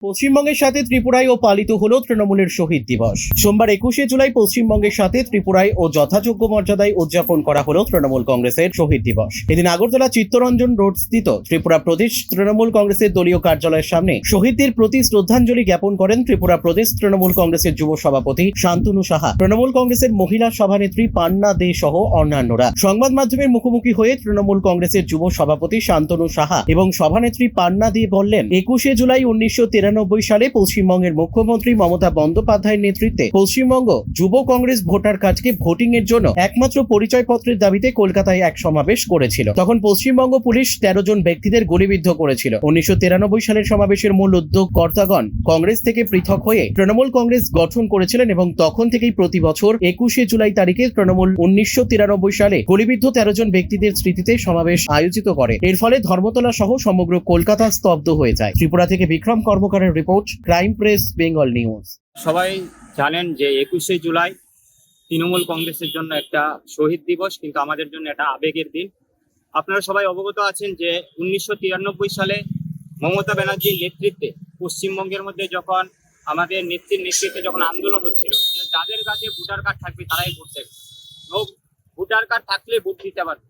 পশ্চিমবঙ্গের সাথে ত্রিপুরায়ও পালিত হলো তৃণমূলের শহীদ দিবস। সোমবার 21শে জুলাই পশ্চিমবঙ্গের সাথে ত্রিপুরায় ও যথাযোগ্য মর্যাদায় উদযাপন করা হলো তৃণমূল কংগ্রেসের শহীদ দিবস। এদিন আগরতলা চিত্তরঞ্জন রোড স্থিত ত্রিপুরা প্রদেশ তৃণমূল কংগ্রেসের দলীয় কার্যালয়ের সামনে শহীদদের প্রতি শ্রদ্ধাঞ্জলি জ্ঞাপন করেন ত্রিপুরা প্রদেশ তৃণমূল কংগ্রেসের যুব সভাপতি শান্তনু সাহা, তৃণমূল কংগ্রেসের মহিলা সভানেত্রী পান্না দে সহ অন্যান্যরা। সংবাদ মাধ্যমের মুখোমুখি হয়ে তৃণমূল কংগ্রেসের যুব সভাপতি শান্তনু সাহা এবং সভানেত্রী পান্না দে বললেন, 21শে জুলাই 1993 সালে পশ্চিমবঙ্গের মুখ্যমন্ত্রী মমতা বন্দ্যোপাধ্যায়ের নেতৃত্বে পশ্চিমবঙ্গ যুব কংগ্রেস ভোটার কার্ডকে ভোটিং এর জন্য একমাত্র পরিচয়পত্রের দাবিতে কলকাতায় এক সমাবেশ করেছিল। তখন পশ্চিমবঙ্গ পুলিশ 13 জন ব্যক্তিদের গুলিবিদ্ধ করেছিল। 1993 সালের সমাবেশের মূল উদ্যোগকর্তাগণ কংগ্রেস থেকে পৃথক হয়ে তৃণমূল কংগ্রেস গঠন করেছিলেন এবং তখন থেকেই প্রতি বছর 21শে জুলাই তারিখে তৃণমূল 1993 সালে গুলিবিদ্ধ 13 জন ব্যক্তিদের স্মৃতিতে সমাবেশ আয়োজিত করে। এর ফলে ধর্মতলা সহ সমগ্র কলকাতা স্তব্ধ হয়ে যায়। ত্রিপুরা থেকে বিক্রম কর্মকারের report, crime press, Bengal news. সবাই জানেন যে 21শে জুলাই তৃণমূল কংগ্রেসের জন্য একটা শহীদ দিবস, কিন্তু আমাদের জন্য একটা আবেগের দিন। আপনারা সবাই অবগত আছেন যে 1993 সালে মমতা ব্যানার্জির নেতৃত্বে পশ্চিমবঙ্গের মধ্যে যখন আমাদের নেত্রীর নেতৃত্বে যখন আন্দোলন হচ্ছিল, যাদের কাছে ভোটার কার্ড থাকবে তারাই ভোট দেবে, ভোটার কার্ড থাকলে ভোট দিতে পারবে,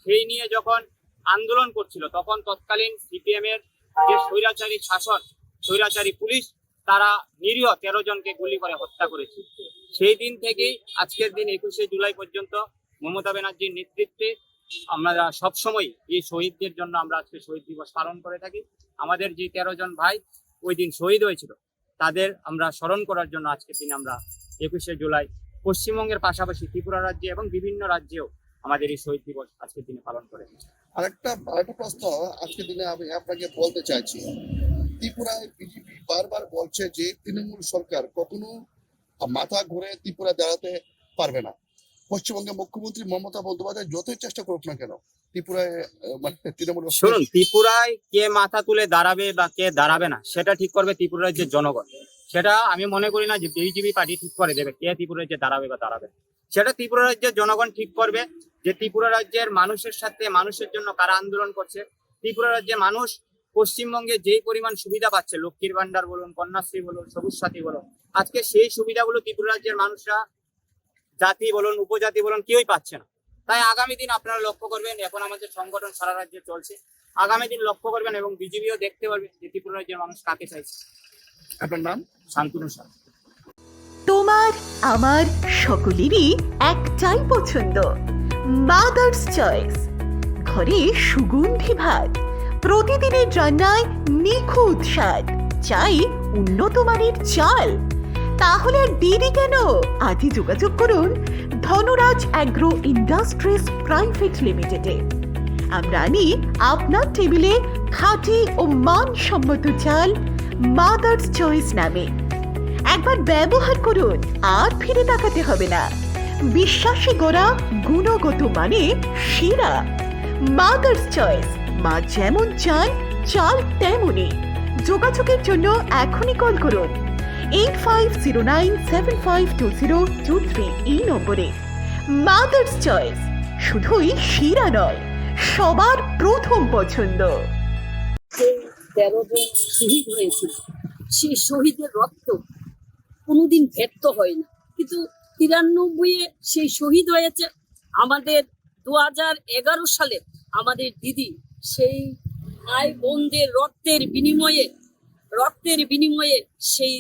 সেই নিয়ে যখন আন্দোলন করছিল, তখন তৎকালীন সিপিএম এর যে স্বৈরাচারী শাসন, স্বৈরাচারী পুলিশ, তারা নিরীহ 13 জনকে গুলি করে হত্যা করেছে। সেই দিন থেকেই আজকের দিন 21শে জুলাই পর্যন্ত মমতা ব্যানার্জির নেতৃত্বে আমরা সবসময় এই শহীদদের জন্য আমরা আজকে শহীদ দিবস পালন করে থাকি। আমাদের যে 13 জন ভাই ওই দিন শহীদ হয়েছিল, তাদের আমরা স্মরণ করার জন্য আজকের দিন আমরা 21শে জুলাই পশ্চিমবঙ্গের পাশাপাশি ত্রিপুরা রাজ্যে এবং বিভিন্ন রাজ্যেও আমাদের এই শহীদ দিবস আজকের দিনে পালন করে। আরেকটা প্রশ্ন আজকের দিনে আমি আপনাকে বলতে চাইছি, ত্রিপুরায় বিজেপি বারবার বলছে যে তৃণমূল সরকার কখনো মাথা ঘুরে ত্রিপুরা দাঁড়াতে পারবে না। পশ্চিমবঙ্গের মুখ্যমন্ত্রী মমতা বন্দ্যোপাধ্যায় যতই চেষ্টা করুক না কেন, ত্রিপুরায় মানে তৃণমূল শুনুন, ত্রিপুরায় কে মাথা তুলে দাঁড়াবে বা কে দাঁড়াবে না সেটা ঠিক করবে ত্রিপুরা রাজ্যের জনগণ। সেটা আমি মনে করি না যে বিজেপি পার্টি ঠিক করে দেবে কে ত্রিপুরা রাজ্যে দাঁড়াবে বা দাঁড়াবে না। সেটা ত্রিপুরা রাজ্যের জনগণ ঠিক করবে যে ত্রিপুরা রাজ্যের মানুষের সাথে, মানুষের জন্য কারা আন্দোলন করছে। ত্রিপুরা রাজ্যের মানুষ পশ্চিমবঙ্গে যেই পরিমাণ সুবিধা পাচ্ছে, লক্ষ্মীর ভান্ডার বলুন, কন্যাশ্রী বলুন, সবুজ সাথী বলুন, আজকে সেই সুবিধাগুলো ত্রিপুরা রাজ্যের মানুষরা, জাতি বলুন, উপজাতি বলুন, কেউই পাচ্ছে না। তাই আগামী দিন আপনারা লক্ষ্য করবেন, এখন আমাদের সংগঠন সারা রাজ্যে চলছে, আগামী দিন লক্ষ্য করবেন এবং বিজেপিও দেখতে পারবে যে ত্রিপুরা রাজ্যের মানুষ কাকে চাইছে। আপনার নাম? শান্তনু সাহা। তোমার আমার সকলেরই একটাই পছন্দ, মাদার্স চয়েস। ঘরে সুগন্ধি ভাত, প্রতিদিনের রান্নায় নিখুঁত স্বাদ, চাই উন্নত মানের চাল। তাহলে আর দেরি কেন? আজই যোগাযোগ করুন ধনরাজ অ্যাগ্রো ইন্ডাস্ট্রিজ প্রাইভেট লিমিটেডে। আমরা আনি আপনার টেবিলে খাঁটি ও মানসম্মত চাল মাদার্স চয়েস নামে। একবার ব্যবহার করুন, আর ফিরে তাকাতে হবে না। বিশ্বাসী গোড়া, গুণগত মানে সেরা। মাদার্স চয়েস, মা যেমন চান চাল তেমনই। যোগাযোগের জন্য এখনই কল করুন 8509752023 এই নম্বরে। মাদার্স চয়েস শুধুই সেরা নয়, সবার প্রথম পছন্দ। 13 জন শহীদ হয়েছিল, সেই শহীদের রক্ত কোনোদিন ব্যর্থ হয় না। কিন্তু 93-এ সেই শহীদ হয়েছে আমাদের 2011 সালে আমাদের দিদি, সেই ভাই বোনদের রক্তের বিনিময়ে সেই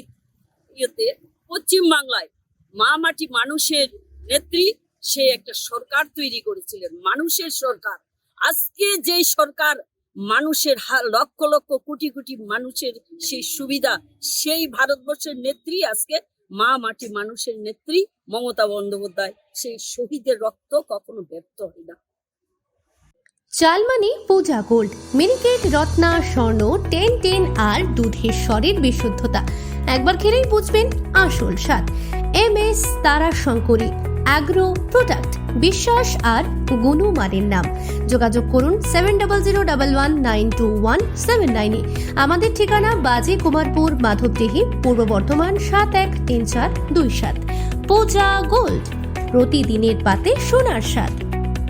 ইয়েতে পশ্চিমবাংলায় মা মাটি মানুষের নেত্রী, সে একটা সরকার তৈরি করেছিলেন, মানুষের সরকার। আজকে যে সরকার মানুষের লক্ষ লক্ষ কোটি কোটি মানুষের সেই সুবিধা, সেই ভারতবর্ষের নেত্রী আজকে মা মাটি মানুষের নেত্রী মমতা বন্দ্যোপাধ্যায়। সেই শহীদের রক্ত কখনো ব্যর্থ হয় না। চালমানি পূজা গোল্ড, মিনিকেট, রত্না, স্বর্ণ 10-10 আর দুধের স্বরের বিশুদ্ধতা। একবার খেলেই বুঝবেন আসল স্বাদ। MS তারা শঙ্করী অ্যাগ্রো প্রোডাক্ট, বিশ্বাস আর গুণমানের নাম। যোগাযোগ করুন 7001192179। আমাদের ঠিকানা বাজে কুমারপুর, মাধবদেহি, পূর্ব বর্ধমান 713427। পূজা গোল্ড, প্রতিদিনের পাতে সোনার স্বাদ।